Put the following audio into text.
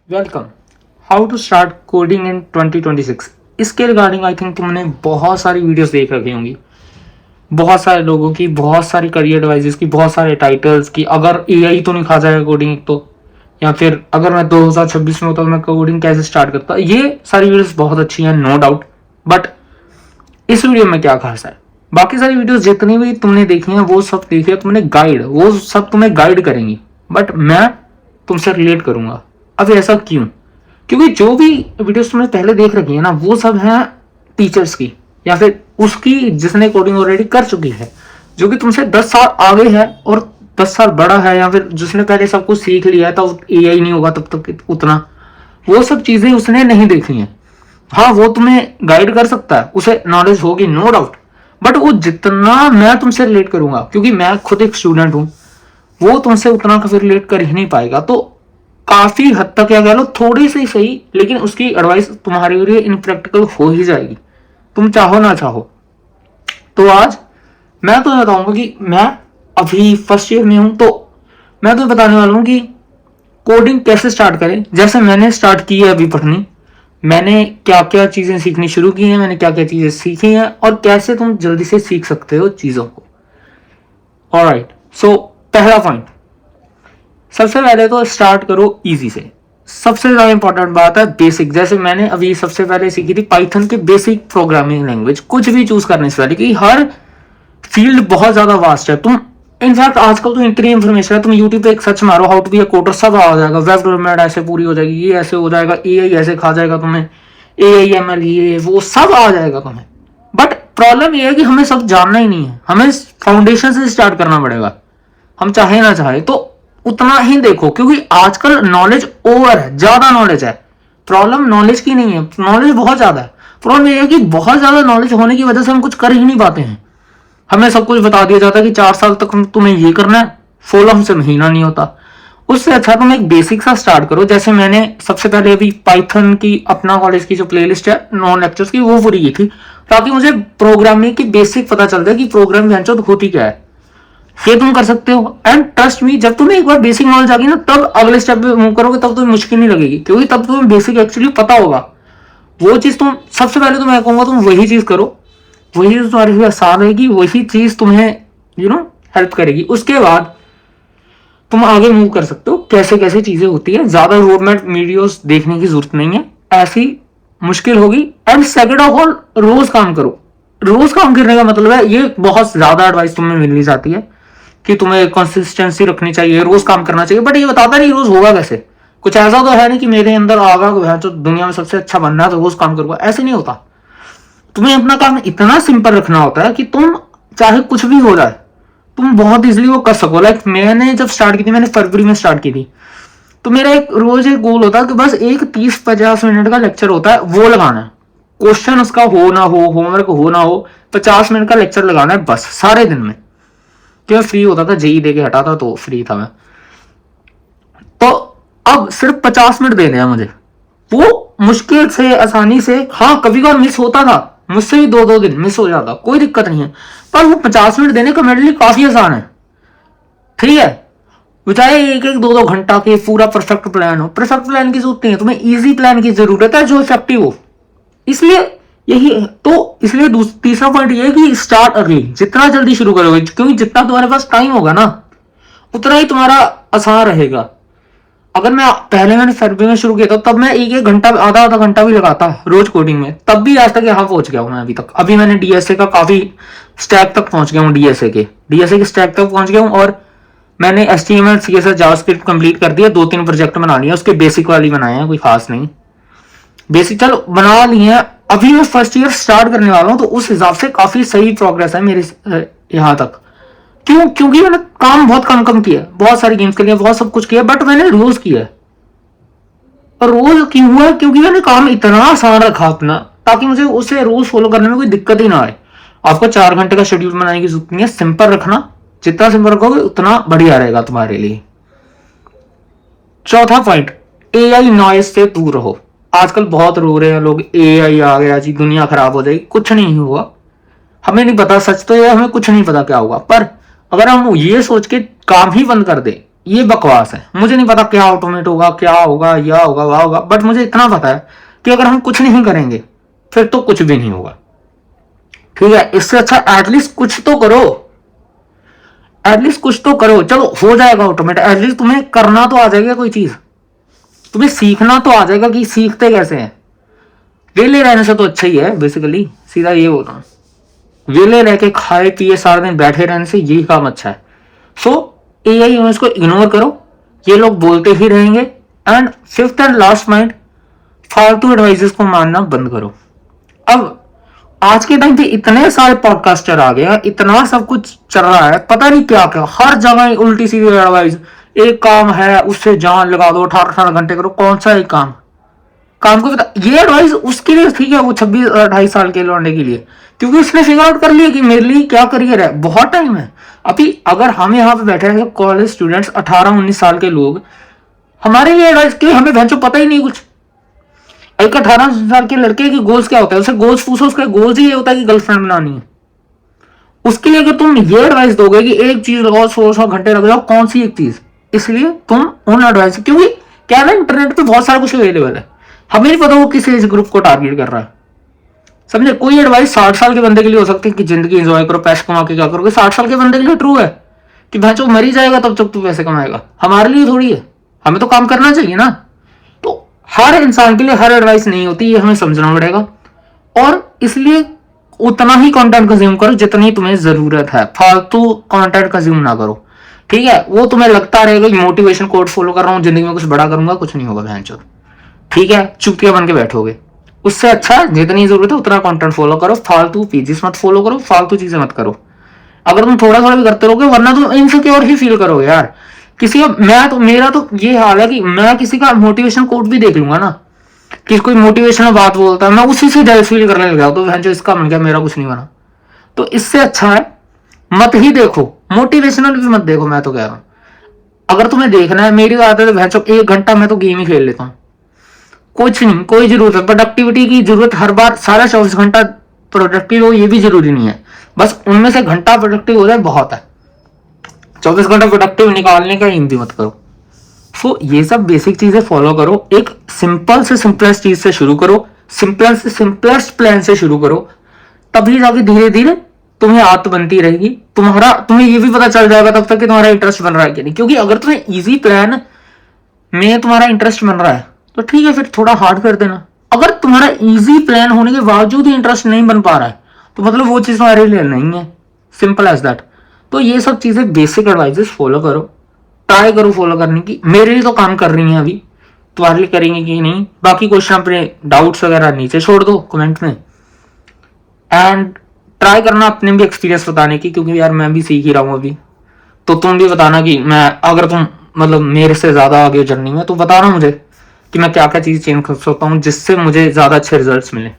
Welcome. How to start coding in 2026। इसके regarding I think तुमने बहुत सारी वीडियोस देख रखी होंगी, बहुत सारे लोगों की, बहुत सारी करियर एडवाइजेस की, बहुत सारे टाइटल्स की। अगर एआई तो नहीं खा जाएगा कोडिंग तो, या फिर अगर मैं 2026 में होता तो मैं कोडिंग कैसे स्टार्ट करता। ये सारी वीडियोस बहुत अच्छी हैं, नो डाउट। बट इस वीडियो में क्या खास है, बाकी सारी वीडियोस जितनी भी तुमने देखी हैं वो सब देखी है तुमने गाइड, वो सब तुम्हें गाइड करेंगी, बट मैं तुमसे रिलेट करूंगा। अब ऐसा क्यों? क्योंकि जो भी वीडियोस तुमने पहले देख रखी है ना, वो सब है टीचर्स की, या फिर उसकी जिसने कोडिंग ऑलरेडी कर चुकी है, जो कि तुमसे 10 साल आगे है और 10 साल बड़ा है, या फिर जिसने पहले सब कुछ सीख लिया है, तो एआई नहीं होगा तब तक उतना, वो सब चीजें उसने नहीं देखी हैं। हाँ, वो तुम्हें गाइड कर सकता है, उसे नॉलेज होगी, नो डाउट। बट वो जितना मैं तुमसे रिलेट करूंगा, क्योंकि मैं खुद एक स्टूडेंट हूं, वो तुमसे उतना कभी रिलेट कर ही नहीं पाएगा। तो काफी हद तक क्या कह लो, थोड़ी सी सही, लेकिन उसकी एडवाइस तुम्हारे लिए इनप्रैक्टिकल हो ही जाएगी, तुम चाहो ना चाहो। तो आज मैं तुम्हें बताऊंगा कि मैं अभी फर्स्ट ईयर में हूं, तो मैं तुम्हें बताने वाला हूं कि कोडिंग कैसे स्टार्ट करें, जैसे मैंने स्टार्ट की है अभी पढ़नी। मैंने क्या क्या चीजें सीखनी शुरू की हैं, मैंने क्या क्या चीजें सीखी हैं, और कैसे तुम जल्दी से सीख सकते हो चीजों को। ऑलराइट, सो पहला पॉइंट, सबसे पहले तो स्टार्ट करो इजी से। सबसे ज्यादा इंपॉर्टेंट बात है बेसिक। जैसे मैंने अभी सबसे पहले सीखी थी पाइथन के बेसिक प्रोग्रामिंग लैंग्वेज। कुछ भी चूज करने से पहले, कि हर फील्ड बहुत ज्यादा वास्ट है। तुम इनफैक्ट आजकल तो इतनी इन्फॉर्मेशन है, तुम यूट्यूब पे एक सर्च मारो how to be a coder, सब आ जाएगा। वेब डेवलपमेंट ऐसे पूरी हो जाएगी, ये ऐसे हो जाएगा, एआई ऐसे खा जाएगा तुम्हें, एआई एमएल ये वो सब आ जाएगा तुम्हें। बट प्रॉब्लम ये है कि हमें सब जानना ही नहीं है, हमें फाउंडेशन से स्टार्ट करना पड़ेगा, हम चाहे ना चाहे तो। उतना ही देखो, क्योंकि आजकल नॉलेज ओवर है, ज्यादा नॉलेज है। प्रॉब्लम नॉलेज की नहीं है, नॉलेज बहुत ज्यादा है। प्रॉब्लम ये है कि बहुत ज्यादा नॉलेज होने की वजह से हम कुछ कर ही नहीं पाते हैं। हमें सब कुछ बता दिया जाता है कि 4 साल तक तुम्हें ये करना है, फॉलो हमसे महीना नहीं होता। उससे अच्छा तुम एक बेसिक सा स्टार्ट करो। जैसे मैंने सबसे पहले अभी पाइथन की अपना कॉलेज की जो प्लेलिस्ट है नॉन लेक्चर्स की, वो पूरी की थी, ताकि मुझे प्रोग्रामिंग की बेसिक पता चल जाए कि प्रोग्रामिंग होती क्या है। ये तुम कर सकते हो। एंड ट्रस्ट मी, जब तुम्हें एक बार बेसिक नॉलेज आ गई ना, तब अगले स्टेप पे मूव करोगे, तब तुम्हें मुश्किल नहीं लगेगी, क्योंकि तब तुम्हें बेसिक एक्चुअली पता होगा। वो चीज तुम सबसे पहले तो मैं कहूंगा तुम वही चीज करो, वही चीज तुम्हारे लिए आसान रहेगी, वही चीज तुम्हें हेल्प करेगी। उसके बाद तुम आगे मूव कर सकते हो, कैसे कैसे चीजें होती है। ज्यादा रोडमैप वीडियोस देखने की जरूरत नहीं है, ऐसी मुश्किल होगी। एंड सेकंड ऑफ ऑल, रोज काम करो। रोज काम करने का मतलब है, ये बहुत ज्यादा एडवाइस तुम्हें मिलनी जाती है कि तुम्हें कंसिस्टेंसी रखनी चाहिए, रोज काम करना चाहिए। बट ये बताता नहीं रोज होगा कैसे। कुछ ऐसा तो है नहीं कि मेरे अंदर आगा तो दुनिया में सबसे अच्छा बनना है तो रोज काम करूंगा, ऐसे नहीं होता। तुम्हें अपना काम इतना सिंपल रखना होता है कि तुम चाहे कुछ भी हो जाए, तुम बहुत इजिली वो कर सको। लाइक मैंने जब स्टार्ट की थी, मैंने फरवरी में स्टार्ट की थी, तो मेरा एक रोज एक गोल होता है कि बस एक 30-50 मिनट का लेक्चर होता है, वो लगाना है। क्वेश्चन उसका हो ना हो, होमवर्क हो ना हो, 50 मिनट का लेक्चर लगाना है बस, सारे दिन में। क्यों फ्री होता था, जेई दे के हटा था तो फ्री था मैं। तो अब सिर्फ 50 मिनट देने हैं मुझे, वो मुश्किल से आसानी से। हाँ, कभी कभार मिस होता था, मुझसे भी 2-2 दिन मिस हो जाता, कोई दिक्कत नहीं है। पर वो 50 मिनट देने का मेरे लिए काफी आसान है। ठीक है, चाहे 1-1, 2-2 घंटा के पूरा परफेक्ट प्लान हो, परफेक्ट प्लान की जरूरत नहीं है, तुम्हें इजी प्लान की जरूरत है जो इफेक्टिव हो। इसलिए यही तो, इसलिए तीसरा पॉइंट ये है कि स्टार्ट अर्ली। जितना जल्दी शुरू करोगे, क्योंकि जितना तुम्हारे पास टाइम होगा ना, उतना ही तुम्हारा आसान रहेगा। अगर मैंने फरवरी में शुरू किया था, तब मैं 1-1 घंटा, आधा-आधा घंटा भी लगाता रोज कोडिंग में, तब भी आज तक यहाँ पहुंच गया हूं मैं अभी तक। अभी मैंने डीएसए का काफी स्टैक तक पहुंच गया हूँ, डीएसए के स्टैक तक पहुंच गया हूँ। और मैंने HTML CSS जावास्क्रिप्ट कंप्लीट कर दिया, 2-3 प्रोजेक्ट बना लिया, उसके बेसिक वाली बनाए हैं, कोई खास नहीं, बेसिक चलो बना लिए हैं। अभी मैं फर्स्ट ईयर स्टार्ट करने वाला हूं, तो उस हिसाब से काफी सही प्रोग्रेस है मेरे यहाँ तक। क्यों? क्योंकि मैंने काम बहुत कम किया, बहुत सारी गेम्स के लिए बहुत सब कुछ किया, बट मैंने रोज किया। और रोज क्यों हुआ? क्योंकि मैंने काम इतना आसान रखा अपना, ताकि मुझे उसे रोज फॉलो करने में कोई दिक्कत ही ना आए। आपको 4 घंटे का शेड्यूल बनाने की जरूरत नहीं है, सिंपल रखना। जितना सिंपल रखोगे उतना बढ़िया रहेगा तुम्हारे लिए। चौथा पॉइंट, एआई नॉइज से दूर रहो। आजकल बहुत रो रहे हैं लोग, एआई आ गया जी, दुनिया खराब हो जाएगी। कुछ नहीं हुआ, हमें नहीं पता, सच तो ये हमें कुछ नहीं पता क्या होगा। पर अगर हम ये सोच के काम ही बंद कर दे ये बकवास है। मुझे नहीं पता क्या ऑटोमेट होगा, क्या होगा, या होगा, वह होगा, बट मुझे इतना पता है कि अगर हम कुछ नहीं करेंगे फिर तो कुछ भी नहीं होगा। ठीक है, इससे अच्छा एटलीस्ट कुछ तो करो, एटलीस्ट कुछ तो करो। चलो हो जाएगा ऑटोमेट, एटलीस्ट तुम्हें करना तो आ जाएगा कोई चीज, तुम्हें सीखना तो आ जाएगा कि सीखते कैसे हैं। वेले रहने से तो अच्छा ही है बेसिकली, सीधा ये बोल रहा हूँ। वेले रह के खाए पिए सारा दिन बैठे रहने से यही काम अच्छा है। सो एआई को इग्नोर करो, ये लोग बोलते ही रहेंगे। And fifth and last point, फालतू एडवाइजेस को मानना बंद करो। अब आज के टाइम पे इतने सारे पॉडकास्टर आ गए, इतना सब कुछ चल रहा है, पता नहीं क्या क्या, हर जगह उल्टी सीधी एडवाइस। एक काम है उससे जान लगा दो, 18 घंटे करो, कौन सा एक काम, काम को बता। ये एडवाइस उसके लिए ठीक है, वो 26-28 साल के लौंडे के लिए, क्योंकि उसने फिगर आउट कर लिया कि मेरे लिए क्या करियर है। बहुत टाइम है अभी। अगर हम यहाँ पे बैठे हैं कॉलेज स्टूडेंट्स, 18-19 साल के लोग, हमारे लिए एडवाइस क्यों? हमें भैंसो पता ही नहीं कुछ। एक 18 साल के लड़के की गोल्स क्या होता है, उसे गोल्स पूछो, उसका गोल्स ही ये होता है कि गर्लफ्रेंड बनानी है। उसके लिए अगर तुम ये एडवाइस दोगे कि एक चीज लगाओ 16 घंटे लग जाओ, कौन सी एक चीज, इसलिए तुम उन एडवाइस, क्योंकि क्या है, इंटरनेट पे बहुत सारा कुछ अवेलेबल है, हमें नहीं पता वो किस एज ग्रुप को टारगेट कर रहा है। समझे? कोई एडवाइस 60 साल के बंदे के लिए हो सकती है कि जिंदगी एंजॉय करो, पैसे कमा के क्या करोगे। 60 साल के बंदे के लिए ट्रू है कि भाई मर ही जाएगा तब तक तू पैसे कमाएगा। हमारे लिए थोड़ी है, हमें तो काम करना चाहिए ना। तो हर इंसान के लिए हर एडवाइस नहीं होती, ये हमें समझना पड़ेगा। और इसलिए उतना ही कंटेंट कंज्यूम करो जितनी तुम्हें जरूरत है, फालतू कंटेंट कंज्यूम ना करो। ठीक है, वो तुम्हें लगता रहेगा कि मोटिवेशन कोड फॉलो कर रहा हूँ, जिंदगी में कुछ बड़ा करूंगा, कुछ नहीं होगा भैंचोद। ठीक है, चुपके बन के बैठोगे। उससे अच्छा जितनी जरूरत है उतना कंटेंट फॉलो करो, फालतू पेजेस मत फॉलो करो, फालतू चीजें मत करो। अगर तुम थोड़ा थोड़ा भी करते रहोगे, वरना तुम इनसिक्योर ही फील करोगे यार। किसी का, मैं तो, मेरा तो ये हाल है कि मैं किसी का मोटिवेशन कोट भी देख लूंगा ना, कि कोई मोटिवेशनल बात बोलता है, मैं उसी से डर फील करने लग गया, तो जो इसका मन गया मेरा कुछ नहीं बना। तो इससे अच्छा है मत ही देखो, मोटिवेशनल भी मत देखो। मैं तो कह रहा हूं, अगर तुम्हें देखना है, मेरी बात है तो भैंसो 1 घंटा मैं तो गेम ही खेल लेता हूँ, कुछ नहीं। कोई जरूरत है प्रोडक्टिविटी की, जरूरत हर बार सारा 24 घंटा प्रोडक्टिव हो ये भी जरूरी नहीं है, बस उनमें से घंटा प्रोडक्टिव हो जाए बहुत है। 24 घंटा प्रोडक्टिव निकालने का एम भी मत करो। सो ये सब बेसिक चीजें फॉलो करो। एक सिंपल से सिंपलेस्ट चीज से शुरू करो, सिंपल से सिंपलेस्ट प्लान से शुरू करो, तभी जाके धीरे धीरे तुम्हें आदत बनती रहेगी। तुम्हें ये भी पता चल जाएगा तब तक कि तुम्हारा इंटरेस्ट बन रहा है कि नहीं। क्योंकि अगर तुम्हें इजी प्लान में तुम्हारा इंटरेस्ट बन रहा है तो ठीक है, फिर थोड़ा हार्ड कर देना। अगर तुम्हारा इजी प्लान होने के बावजूद ही इंटरेस्ट नहीं बन पा रहा है तो मतलब वो चीज तुम्हारे लिए नहीं है, सिंपल एज दैट। तो ये सब चीजें बेसिक एडवाइजेस फॉलो करो, ट्राई करो फॉलो करने की। मेरे लिए तो काम कर रही हैं, अभी तुम्हारे लिए करेंगे कि नहीं। बाकी क्वेश्चन अपने डाउट्स वगैरह नीचे छोड़ दो कमेंट में, एंड ट्राई करना अपने भी एक्सपीरियंस बताने की, क्योंकि यार मैं भी सीख ही रहा हूँ अभी। तो तुम भी बताना कि मैं, अगर तुम मतलब मेरे से ज्यादा आगे जर्नी में, तो बताना मुझे कि मैं क्या क्या चीज चेंज कर सकता हूँ जिससे मुझे ज्यादा अच्छे रिजल्ट्स मिले।